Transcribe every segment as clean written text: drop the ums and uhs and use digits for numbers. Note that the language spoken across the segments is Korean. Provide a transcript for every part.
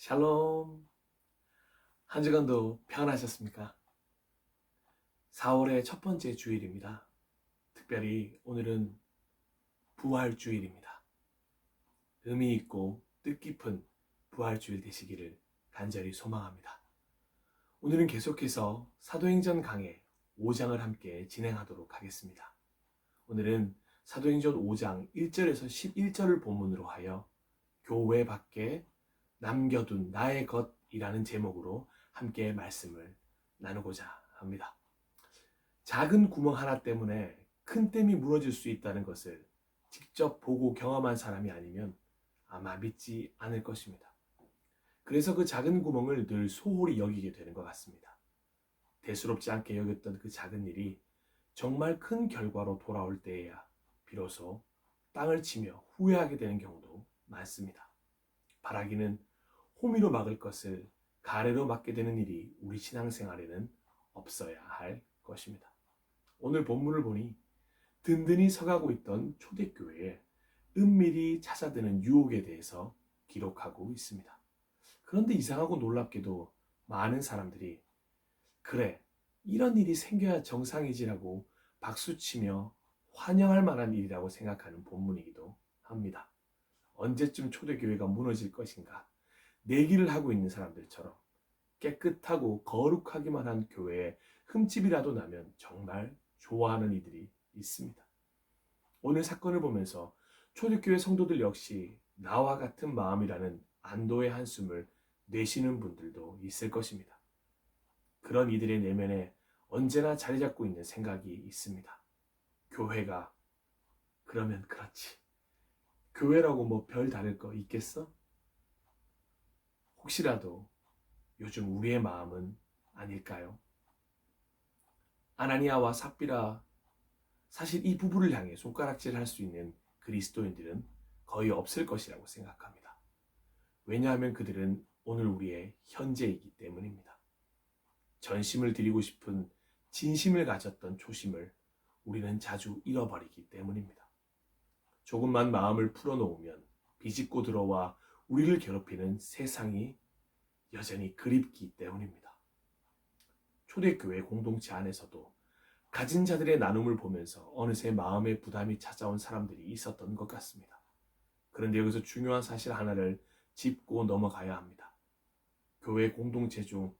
샬롬. 한 주간도 평안하셨습니까? 4월의 첫 번째 주일입니다. 특별히 오늘은 부활주일입니다. 의미 있고 뜻깊은 부활주일 되시기를 간절히 소망합니다. 오늘은 계속해서 사도행전 강해 5장을 함께 진행하도록 하겠습니다. 오늘은 사도행전 5장 1절에서 11절을 본문으로 하여 교회 밖에 남겨둔 나의 것이라는 제목으로 함께 말씀을 나누고자 합니다. 작은 구멍 하나 때문에 큰 댐이 무너질 수 있다는 것을 직접 보고 경험한 사람이 아니면 아마 믿지 않을 것입니다. 그래서 그 작은 구멍을 늘 소홀히 여기게 되는 것 같습니다. 대수롭지 않게 여겼던 그 작은 일이 정말 큰 결과로 돌아올 때에야 비로소 땅을 치며 후회하게 되는 경우도 많습니다. 바라기는 호미로 막을 것을 가래로 막게 되는 일이 우리 신앙생활에는 없어야 할 것입니다. 오늘 본문을 보니 든든히 서가고 있던 초대교회에 은밀히 찾아드는 유혹에 대해서 기록하고 있습니다. 그런데 이상하고 놀랍게도 많은 사람들이 그래, 이런 일이 생겨야 정상이지라고 박수치며 환영할 만한 일이라고 생각하는 본문이기도 합니다. 언제쯤 초대교회가 무너질 것인가? 내기를 하고 있는 사람들처럼 깨끗하고 거룩하기만 한 교회에 흠집이라도 나면 정말 좋아하는 이들이 있습니다. 오늘 사건을 보면서 초대교회 성도들 역시 나와 같은 마음이라는 안도의 한숨을 내쉬는 분들도 있을 것입니다. 그런 이들의 내면에 언제나 자리 잡고 있는 생각이 있습니다. 교회가 그러면 그렇지. 교회라고 뭐 별 다를 거 있겠어? 혹시라도 요즘 우리의 마음은 아닐까요? 아나니아와 삽비라, 사실 이 부부를 향해 손가락질할 수 있는 그리스도인들은 거의 없을 것이라고 생각합니다. 왜냐하면 그들은 오늘 우리의 현재이기 때문입니다. 전심을 드리고 싶은 진심을 가졌던 초심을 우리는 자주 잃어버리기 때문입니다. 조금만 마음을 풀어놓으면 비집고 들어와 우리를 괴롭히는 세상이 여전히 그립기 때문입니다. 초대교회 공동체 안에서도 가진 자들의 나눔을 보면서 어느새 마음의 부담이 찾아온 사람들이 있었던 것 같습니다. 그런데 여기서 중요한 사실 하나를 짚고 넘어가야 합니다. 교회 공동체 중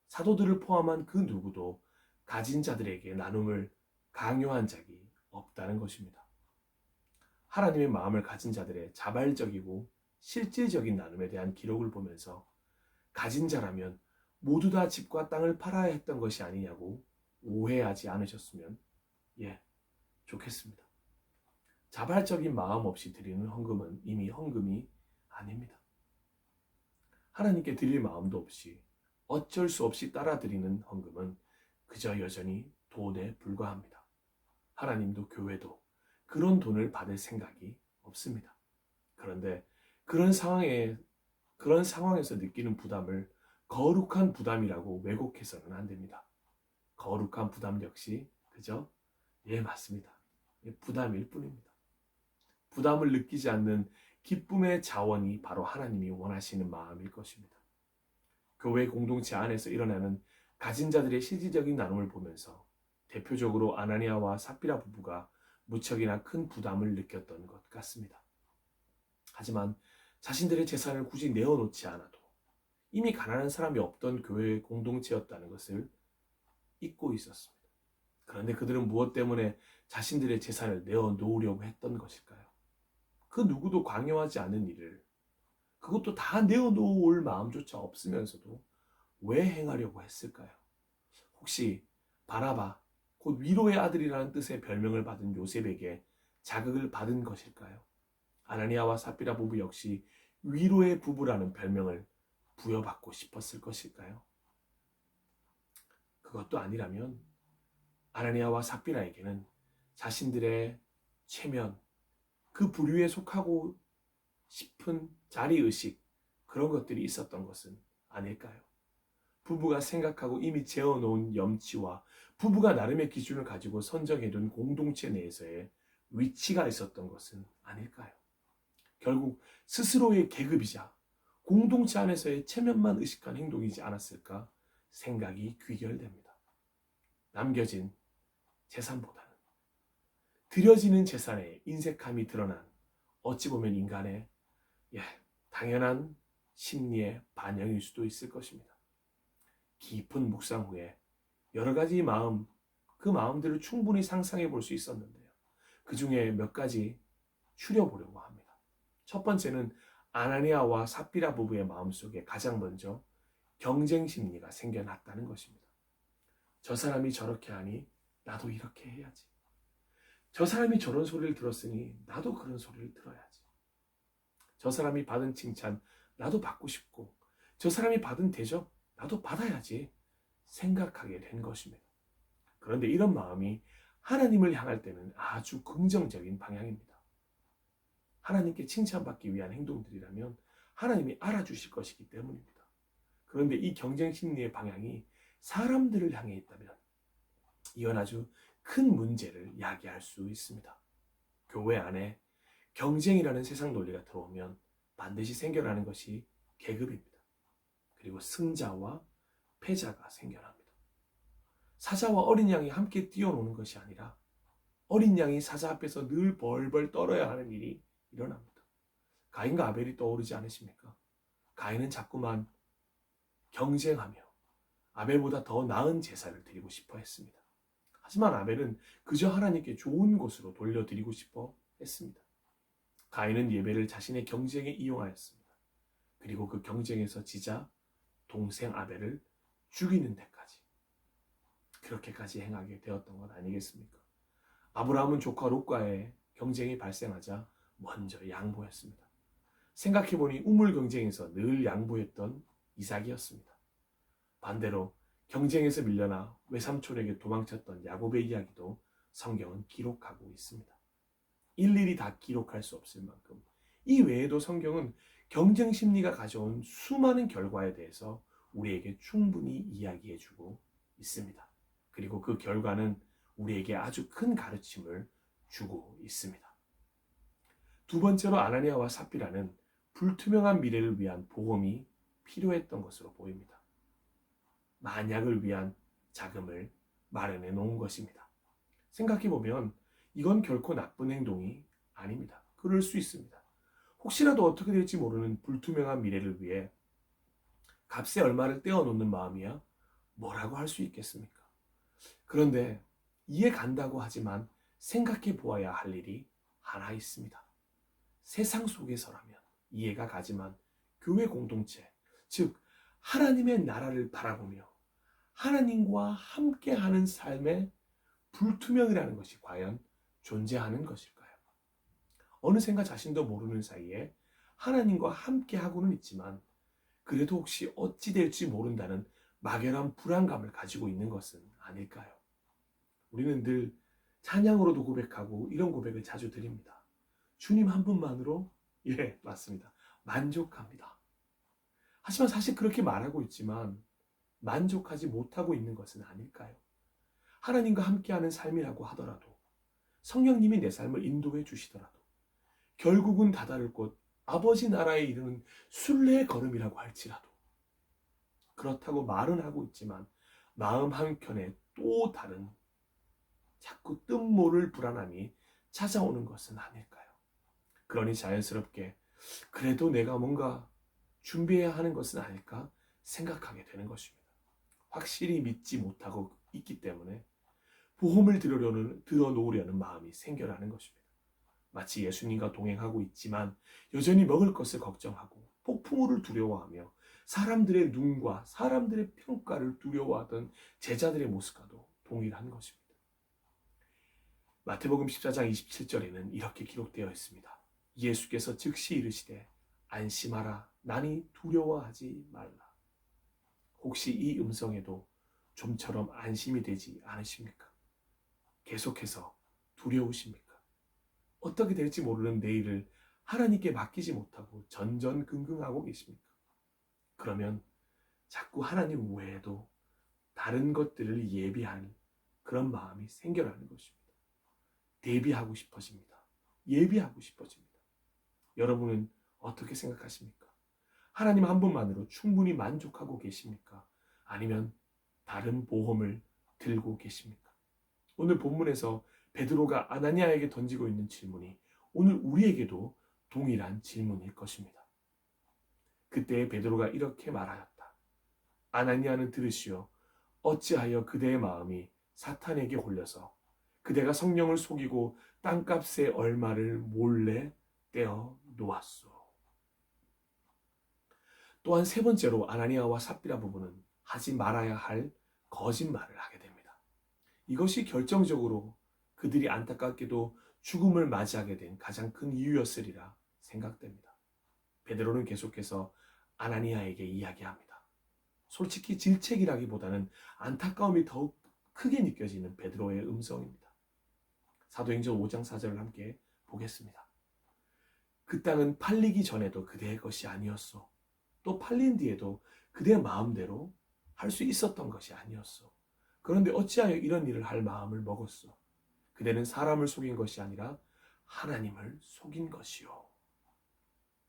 사도들을 포함한 그 누구도 가진 자들에게 나눔을 강요한 적이 없다는 것입니다. 하나님의 마음을 가진 자들의 자발적이고 실질적인 나눔에 대한 기록을 보면서 가진 자라면 모두 다 집과 땅을 팔아야 했던 것이 아니냐고 오해하지 않으셨으면 좋겠습니다. 자발적인 마음 없이 드리는 헌금은 이미 헌금이 아닙니다. 하나님께 드릴 마음도 없이 어쩔 수 없이 따라 드리는 헌금은 그저 여전히 돈에 불과합니다. 하나님도 교회도 그런 돈을 받을 생각이 없습니다. 그런데 그런 상황에서 느끼는 부담을 거룩한 부담이라고 왜곡해서는 안 됩니다. 거룩한 부담 역시 그저 맞습니다. 부담일 뿐입니다. 부담을 느끼지 않는 기쁨의 자원이 바로 하나님이 원하시는 마음일 것입니다. 교회 공동체 안에서 일어나는 가진 자들의 실질적인 나눔을 보면서 대표적으로 아나니아와 삽비라 부부가 무척이나 큰 부담을 느꼈던 것 같습니다. 하지만 자신들의 재산을 굳이 내어놓지 않아도 이미 가난한 사람이 없던 교회 공동체였다는 것을 잊고 있었습니다. 그런데 그들은 무엇 때문에 자신들의 재산을 내어놓으려고 했던 것일까요? 그 누구도 강요하지 않은 일을, 그것도 다 내어놓을 마음조차 없으면서도 왜 행하려고 했을까요? 혹시 바나바, 곧 위로의 아들이라는 뜻의 별명을 받은 요셉에게 자극을 받은 것일까요? 아나니아와 삽비라 부부 역시 위로의 부부라는 별명을 부여받고 싶었을 것일까요? 그것도 아니라면 아나니아와 삽비라에게는 자신들의 체면, 그 부류에 속하고 싶은 자리의식, 그런 것들이 있었던 것은 아닐까요? 부부가 생각하고 이미 재어놓은 염치와 부부가 나름의 기준을 가지고 선정해둔 공동체 내에서의 위치가 있었던 것은 아닐까요? 결국 스스로의 계급이자 공동체 안에서의 체면만 의식한 행동이지 않았을까 생각이 귀결됩니다. 남겨진 재산보다는 드려지는 재산에 인색함이 드러난 어찌 보면 인간의 당연한 심리의 반영일 수도 있을 것입니다. 깊은 묵상 후에 여러 가지 그 마음들을 충분히 상상해 볼 수 있었는데요. 그 중에 몇 가지 추려보려고 합니다. 첫 번째는 아나니아와 삽비라 부부의 마음속에 가장 먼저 경쟁 심리가 생겨났다는 것입니다. 저 사람이 저렇게 하니 나도 이렇게 해야지. 저 사람이 저런 소리를 들었으니 나도 그런 소리를 들어야지. 저 사람이 받은 칭찬 나도 받고 싶고, 저 사람이 받은 대접 나도 받아야지 생각하게 된 것입니다. 그런데 이런 마음이 하나님을 향할 때는 아주 긍정적인 방향입니다. 하나님께 칭찬받기 위한 행동들이라면 하나님이 알아주실 것이기 때문입니다. 그런데 이 경쟁 심리의 방향이 사람들을 향해 있다면 이건 아주 큰 문제를 야기할 수 있습니다. 교회 안에 경쟁이라는 세상 논리가 들어오면 반드시 생겨나는 것이 계급입니다. 그리고 승자와 패자가 생겨납니다. 사자와 어린 양이 함께 뛰어노는 것이 아니라 어린 양이 사자 앞에서 늘 벌벌 떨어야 하는 일이 일어납니다. 가인과 아벨이 떠오르지 않으십니까? 가인은 자꾸만 경쟁하며 아벨보다 더 나은 제사를 드리고 싶어 했습니다. 하지만 아벨은 그저 하나님께 좋은 곳으로 돌려드리고 싶어 했습니다. 가인은 예배를 자신의 경쟁에 이용하였습니다. 그리고 그 경쟁에서 지자 동생 아벨을 죽이는 데까지, 그렇게까지 행하게 되었던 것 아니겠습니까? 아브라함은 조카 롯과의 경쟁이 발생하자 먼저 양보했습니다. 생각해보니 우물 경쟁에서 늘 양보했던 이삭이었습니다. 반대로 경쟁에서 밀려나 외삼촌에게 도망쳤던 야곱의 이야기도 성경은 기록하고 있습니다. 일일이 다 기록할 수 없을 만큼 이 외에도 성경은 경쟁 심리가 가져온 수많은 결과에 대해서 우리에게 충분히 이야기해주고 있습니다. 그리고 그 결과는 우리에게 아주 큰 가르침을 주고 있습니다. 두 번째로 아나니아와 삽비라는 불투명한 미래를 위한 보험이 필요했던 것으로 보입니다. 만약을 위한 자금을 마련해 놓은 것입니다. 생각해보면 이건 결코 나쁜 행동이 아닙니다. 그럴 수 있습니다. 혹시라도 어떻게 될지 모르는 불투명한 미래를 위해 값에 얼마를 떼어놓는 마음이야 뭐라고 할 수 있겠습니까? 그런데 이해 간다고 하지만 생각해 보아야 할 일이 하나 있습니다. 세상 속에서라면 이해가 가지만 교회 공동체, 즉 하나님의 나라를 바라보며 하나님과 함께하는 삶의 불투명이라는 것이 과연 존재하는 것일까요? 어느샌가 자신도 모르는 사이에 하나님과 함께하고는 있지만 그래도 혹시 어찌 될지 모른다는 막연한 불안감을 가지고 있는 것은 아닐까요? 우리는 늘 찬양으로도 고백하고 이런 고백을 자주 드립니다. 주님 한 분만으로 맞습니다. 만족합니다. 하지만 사실 그렇게 말하고 있지만 만족하지 못하고 있는 것은 아닐까요? 하나님과 함께하는 삶이라고 하더라도 성령님이 내 삶을 인도해 주시더라도 결국은 다다를 곳 아버지 나라에 이르는 순례의 걸음이라고 할지라도 그렇다고 말은 하고 있지만 마음 한켠에 또 다른 자꾸 뜻모를 불안함이 찾아오는 것은 아닐까요? 그러니 자연스럽게 그래도 내가 뭔가 준비해야 하는 것은 아닐까 생각하게 되는 것입니다. 확실히 믿지 못하고 있기 때문에 보험을 들어놓으려는 마음이 생겨나는 것입니다. 마치 예수님과 동행하고 있지만 여전히 먹을 것을 걱정하고 폭풍우를 두려워하며 사람들의 눈과 사람들의 평가를 두려워하던 제자들의 모습과도 동일한 것입니다. 마태복음 14장 27절에는 이렇게 기록되어 있습니다. 예수께서 즉시 이르시되 안심하라 나니 두려워하지 말라. 혹시 이 음성에도 좀처럼 안심이 되지 않으십니까? 계속해서 두려우십니까? 어떻게 될지 모르는 내일을 하나님께 맡기지 못하고 전전긍긍하고 계십니까? 그러면 자꾸 하나님 외에도 다른 것들을 예비하는 그런 마음이 생겨나는 것입니다. 대비하고 싶어집니다. 예비하고 싶어집니다. 여러분은 어떻게 생각하십니까? 하나님 한 분만으로 충분히 만족하고 계십니까? 아니면 다른 보험을 들고 계십니까? 오늘 본문에서 베드로가 아나니아에게 던지고 있는 질문이 오늘 우리에게도 동일한 질문일 것입니다. 그때 베드로가 이렇게 말하였다. 아나니아는 들으시오. 어찌하여 그대의 마음이 사탄에게 홀려서 그대가 성령을 속이고 땅값의 얼마를 몰래 떼어 놓았소. 또한 세 번째로 아나니아와 삽비라 부부는 하지 말아야 할 거짓말을 하게 됩니다. 이것이 결정적으로 그들이 안타깝게도 죽음을 맞이하게 된 가장 큰 이유였으리라 생각됩니다. 베드로는 계속해서 아나니아에게 이야기합니다. 솔직히 질책이라기보다는 안타까움이 더욱 크게 느껴지는 베드로의 음성입니다. 사도행전 5장 4절을 함께 보겠습니다. 그 땅은 팔리기 전에도 그대의 것이 아니었소. 또 팔린 뒤에도 그대의 마음대로 할 수 있었던 것이 아니었소. 그런데 어찌하여 이런 일을 할 마음을 먹었소. 그대는 사람을 속인 것이 아니라 하나님을 속인 것이요.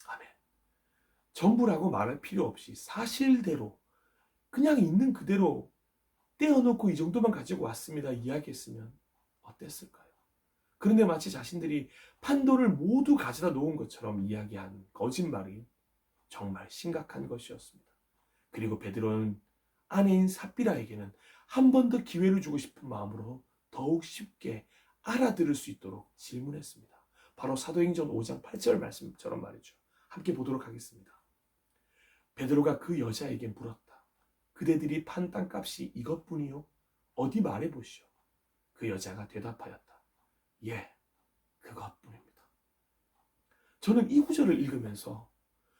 아멘. 전부라고 말할 필요 없이 사실대로 그냥 있는 그대로 떼어놓고 이 정도만 가지고 왔습니다 이야기했으면 어땠을까요? 그런데 마치 자신들이 판도를 모두 가져다 놓은 것처럼 이야기한 거짓말이 정말 심각한 것이었습니다. 그리고 베드로는 아내인 삽비라에게는 한 번 더 기회를 주고 싶은 마음으로 더욱 쉽게 알아들을 수 있도록 질문했습니다. 바로 사도행전 5장 8절 말씀처럼 말이죠. 함께 보도록 하겠습니다. 베드로가 그 여자에게 물었다. 그대들이 판 땅값이 이것뿐이요? 어디 말해보시오. 그 여자가 대답하였다. 예, 그것뿐입니다. 저는 이 구절을 읽으면서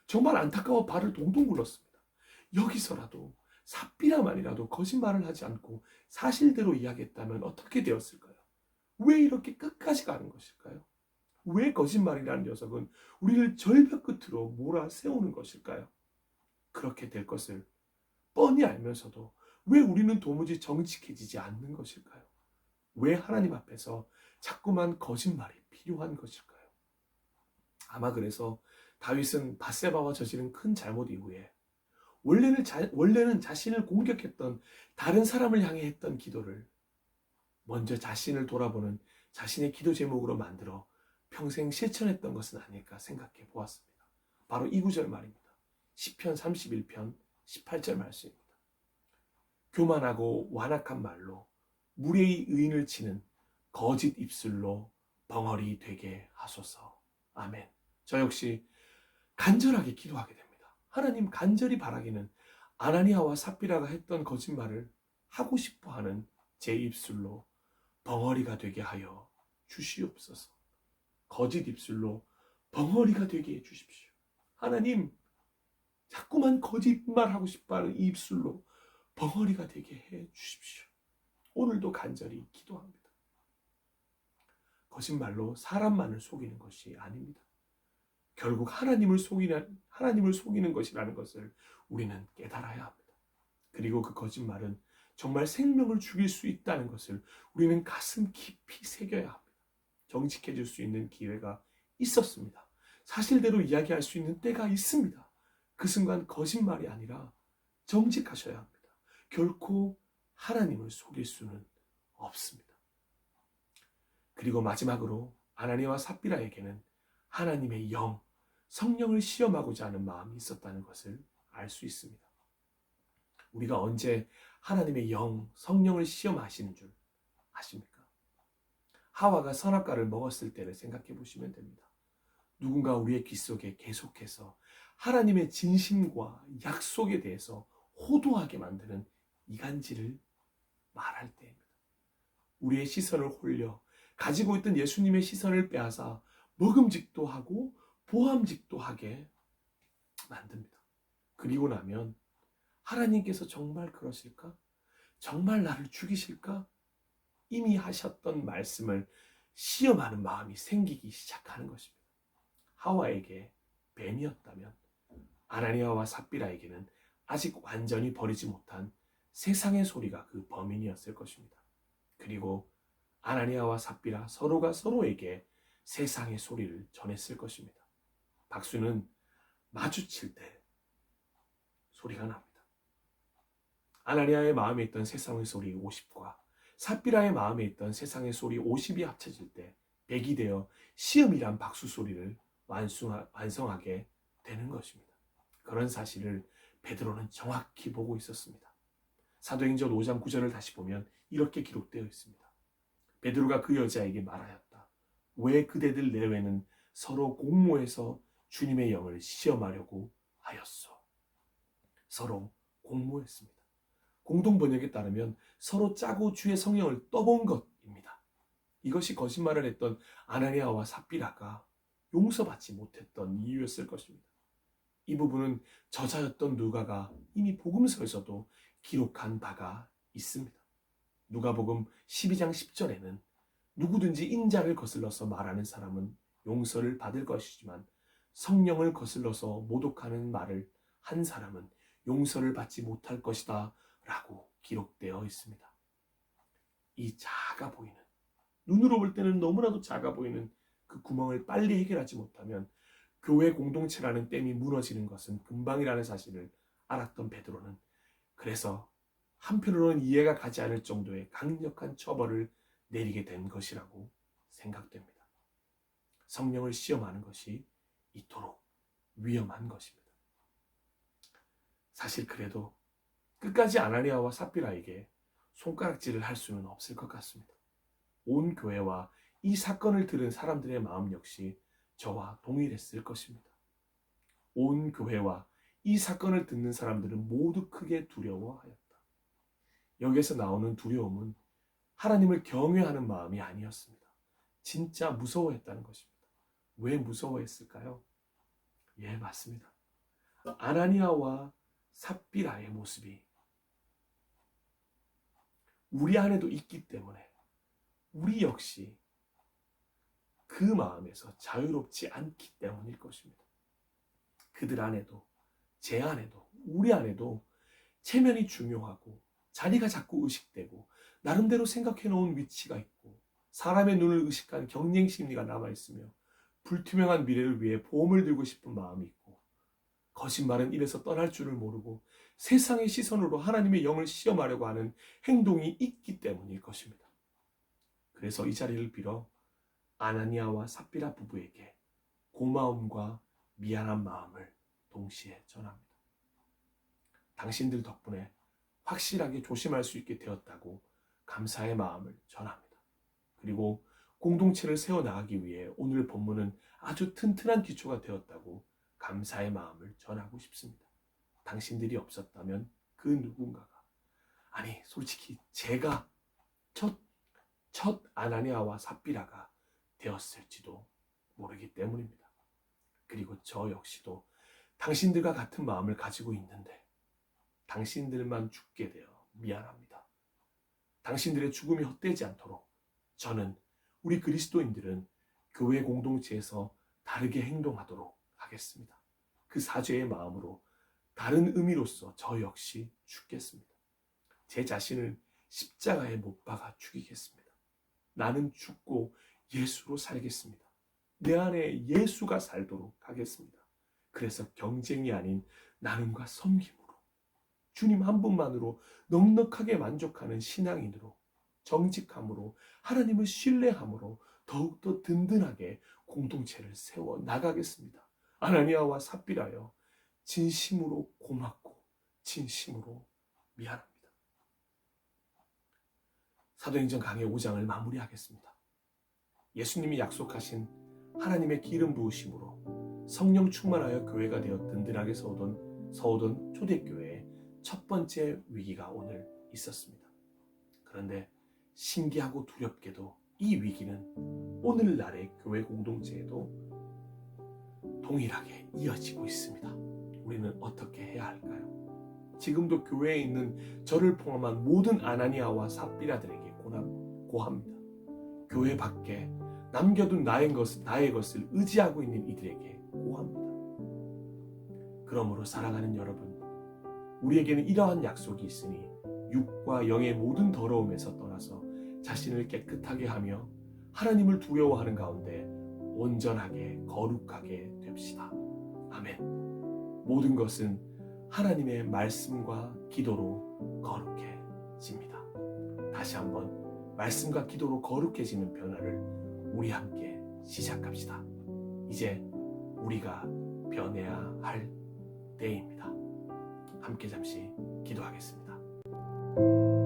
정말 안타까워 발을 동동 굴렀습니다. 여기서라도 삽비라만이라도 거짓말을 하지 않고 사실대로 이야기했다면 어떻게 되었을까요? 왜 이렇게 끝까지 가는 것일까요? 왜 거짓말이라는 녀석은 우리를 절벽 끝으로 몰아세우는 것일까요? 그렇게 될 것을 뻔히 알면서도 왜 우리는 도무지 정직해지지 않는 것일까요? 왜 하나님 앞에서 자꾸만 거짓말이 필요한 것일까요? 아마 그래서 다윗은 밧세바와 저지른 큰 잘못 이후에 원래는 자신을 공격했던 다른 사람을 향해 했던 기도를 먼저 자신을 돌아보는 자신의 기도 제목으로 만들어 평생 실천했던 것은 아닐까 생각해 보았습니다. 바로 이 구절 말입니다. 시편 31편 18절 말씀입니다. 교만하고 완악한 말로 무례히 의인을 치는 거짓 입술로 벙어리 되게 하소서. 아멘. 저 역시 간절하게 기도하게 됩니다. 하나님, 간절히 바라기는 아나니아와 삽비라가 했던 거짓말을 하고 싶어하는 제 입술로 벙어리가 되게 하여 주시옵소서. 거짓 입술로 벙어리가 되게 해 주십시오. 하나님, 자꾸만 거짓말하고 싶어하는 이 입술로 벙어리가 되게 해 주십시오. 오늘도 간절히 기도합니다. 거짓말로 사람만을 속이는 것이 아닙니다. 결국 하나님을 속이는 것이라는 것을 우리는 깨달아야 합니다. 그리고 그 거짓말은 정말 생명을 죽일 수 있다는 것을 우리는 가슴 깊이 새겨야 합니다. 정직해질 수 있는 기회가 있었습니다. 사실대로 이야기할 수 있는 때가 있습니다. 그 순간 거짓말이 아니라 정직하셔야 합니다. 결코 하나님을 속일 수는 없습니다. 그리고 마지막으로 아나니아와 삽비라에게는 하나님의 영, 성령을 시험하고자 하는 마음이 있었다는 것을 알 수 있습니다. 우리가 언제 하나님의 영, 성령을 시험하시는 줄 아십니까? 하와가 선악과를 먹었을 때를 생각해 보시면 됩니다. 누군가 우리의 귀 속에 계속해서 하나님의 진심과 약속에 대해서 호도하게 만드는 이간질을 말할 때입니다. 우리의 시선을 홀려 가지고 있던 예수님의 시선을 빼앗아 먹음직도 하고 보암직도 하게 만듭니다. 그리고 나면 하나님께서 정말 그러실까? 정말 나를 죽이실까? 이미 하셨던 말씀을 시험하는 마음이 생기기 시작하는 것입니다. 하와에게 뱀이었다면 아나니아와 삽비라에게는 아직 완전히 버리지 못한 세상의 소리가 그 범인이었을 것입니다. 그리고 아나니아와 삽비라 서로가 서로에게 세상의 소리를 전했을 것입니다. 박수는 마주칠 때 소리가 납니다. 아나니아의 마음에 있던 세상의 소리 50과 삽비라의 마음에 있던 세상의 소리 50이 합쳐질 때 100이 되어 시험이란 박수 소리를 완성하게 되는 것입니다. 그런 사실을 베드로는 정확히 보고 있었습니다. 사도행전 5장 9절을 다시 보면 이렇게 기록되어 있습니다. 베드로가 그 여자에게 말하였다. 왜 그대들 내외는 서로 공모해서 주님의 영을 시험하려고 하였소. 서로 공모했습니다. 공동 번역에 따르면 서로 짜고 주의 성령을 떠본 것입니다. 이것이 거짓말을 했던 아나니아와 삽비라가 용서받지 못했던 이유였을 것입니다. 이 부분은 저자였던 누가가 이미 복음서에서도 기록한 바가 있습니다. 누가복음 12장 10절에는 누구든지 인자를 거슬러서 말하는 사람은 용서를 받을 것이지만 성령을 거슬러서 모독하는 말을 한 사람은 용서를 받지 못할 것이다 라고 기록되어 있습니다. 이 작아 보이는, 눈으로 볼 때는 너무나도 작아 보이는 그 구멍을 빨리 해결하지 못하면 교회 공동체라는 댐이 무너지는 것은 금방이라는 사실을 알았던 베드로는 그래서 한편으로는 이해가 가지 않을 정도의 강력한 처벌을 내리게 된 것이라고 생각됩니다. 성령을 시험하는 것이 이토록 위험한 것입니다. 사실 그래도 끝까지 아나니아와 삽비라에게 손가락질을 할 수는 없을 것 같습니다. 온 교회와 이 사건을 들은 사람들의 마음 역시 저와 동일했을 것입니다. 온 교회와 이 사건을 듣는 사람들은 모두 크게 두려워하였다. 여기에서 나오는 두려움은 하나님을 경외하는 마음이 아니었습니다. 진짜 무서워했다는 것입니다. 왜 무서워했을까요? 예, 맞습니다. 아나니아와 삽비라의 모습이 우리 안에도 있기 때문에 우리 역시 그 마음에서 자유롭지 않기 때문일 것입니다. 그들 안에도, 제 안에도, 우리 안에도 체면이 중요하고 자리가 자꾸 의식되고 나름대로 생각해 놓은 위치가 있고 사람의 눈을 의식한 경쟁 심리가 남아있으며 불투명한 미래를 위해 보험을 들고 싶은 마음이 있고 거짓말은 입에서 떠날 줄을 모르고 세상의 시선으로 하나님의 영을 시험하려고 하는 행동이 있기 때문일 것입니다. 그래서 이 자리를 빌어 아나니아와 삽비라 부부에게 고마움과 미안한 마음을 동시에 전합니다. 당신들 덕분에 확실하게 조심할 수 있게 되었다고 감사의 마음을 전합니다. 그리고 공동체를 세워나가기 위해 오늘 본문은 아주 튼튼한 기초가 되었다고 감사의 마음을 전하고 싶습니다. 당신들이 없었다면 그 누군가가, 아니 솔직히 제가 첫 아나니아와 삽비라가 되었을지도 모르기 때문입니다. 그리고 저 역시도 당신들과 같은 마음을 가지고 있는데 당신들만 죽게 되어 미안합니다. 당신들의 죽음이 헛되지 않도록 저는, 우리 그리스도인들은 교회 공동체에서 다르게 행동하도록 하겠습니다. 그 사죄의 마음으로 다른 의미로서 저 역시 죽겠습니다. 제 자신을 십자가에 못 박아 죽이겠습니다. 나는 죽고 예수로 살겠습니다. 내 안에 예수가 살도록 하겠습니다. 그래서 경쟁이 아닌 나눔과 섬김으로 주님 한 분만으로 넉넉하게 만족하는 신앙인으로 정직함으로 하나님을 신뢰함으로 더욱더 든든하게 공동체를 세워 나가겠습니다. 아나니아와 삽비라여 진심으로 고맙고 진심으로 미안합니다. 사도행전 강해 5장을 마무리하겠습니다. 예수님이 약속하신 하나님의 기름 부으심으로 성령 충만하여 교회가 되어 든든하게 서오던 초대교회의 첫 번째 위기가 오늘 있었습니다. 그런데 신기하고 두렵게도 이 위기는 오늘날의 교회 공동체에도 동일하게 이어지고 있습니다. 우리는 어떻게 해야 할까요? 지금도 교회에 있는 저를 포함한 모든 아나니아와 삽비라들에게 고합니다. 교회 밖에 남겨둔 나의 것을 의지하고 있는 이들에게 고합니다. 그러므로 사랑하는 여러분, 우리에게는 이러한 약속이 있으니 육과 영의 모든 더러움에서 떠나서 자신을 깨끗하게 하며 하나님을 두려워하는 가운데 온전하게 거룩하게 됩시다. 아멘. 모든 것은 하나님의 말씀과 기도로 거룩해집니다. 다시 한번 말씀과 기도로 거룩해지는 변화를 우리 함께 시작합시다. 이제 우리가 변해야 할 때입니다. 함께 잠시 기도하겠습니다.